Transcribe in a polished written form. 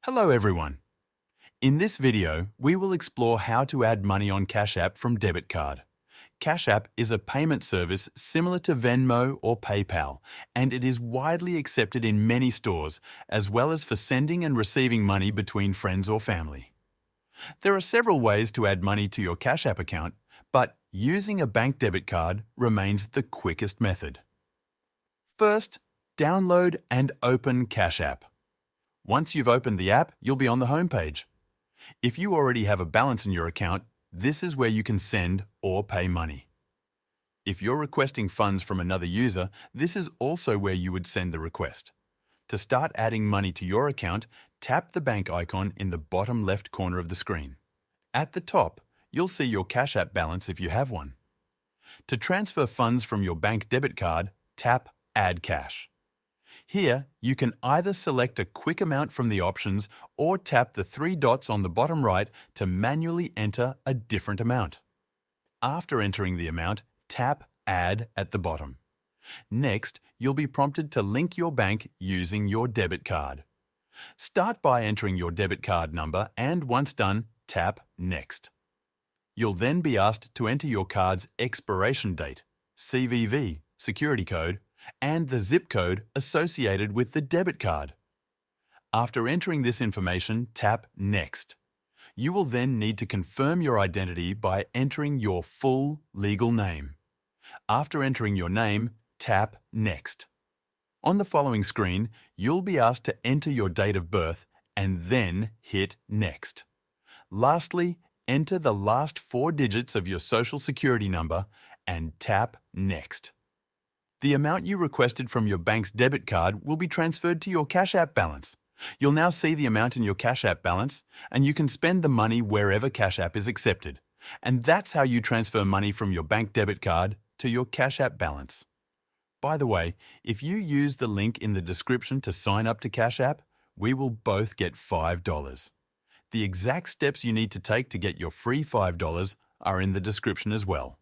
Hello everyone. In this video, we will explore how to add money on Cash App from Debit Card. Cash App is a payment service similar to Venmo or PayPal, and it is widely accepted in many stores, as well as for sending and receiving money between friends or family. There are several ways to add money to your Cash App account, but using a bank debit card remains the quickest method. First, download and open Cash App. Once you've opened the app, you'll be on the home page. If you already have a balance in your account, this is where you can send or pay money. If you're requesting funds from another user, this is also where you would send the request. To start adding money to your account, tap the bank icon in the bottom left corner of the screen. At the top, you'll see your Cash App balance if you have one. To transfer funds from your bank debit card, tap Add Cash. Here, you can either select a quick amount from the options or tap the three dots on the bottom right to manually enter a different amount. After entering the amount, tap Add at the bottom. Next, you'll be prompted to link your bank using your debit card. Start by entering your debit card number and once done, tap Next. You'll then be asked to enter your card's expiration date, CVV, security code, and the zip code associated with the debit card. After entering this information, tap Next. You will then need to confirm your identity by entering your full legal name. After entering your name, tap Next. On the following screen, you'll be asked to enter your date of birth and then hit Next. Lastly, enter the last 4 digits of your social security number and tap Next. The amount you requested from your bank's debit card will be transferred to your Cash App balance. You'll now see the amount in your Cash App balance, and you can spend the money wherever Cash App is accepted. And that's how you transfer money from your bank debit card to your Cash App balance. By the way, if you use the link in the description to sign up to Cash App, we will both get $5. The exact steps you need to take to get your free $5 are in the description as well.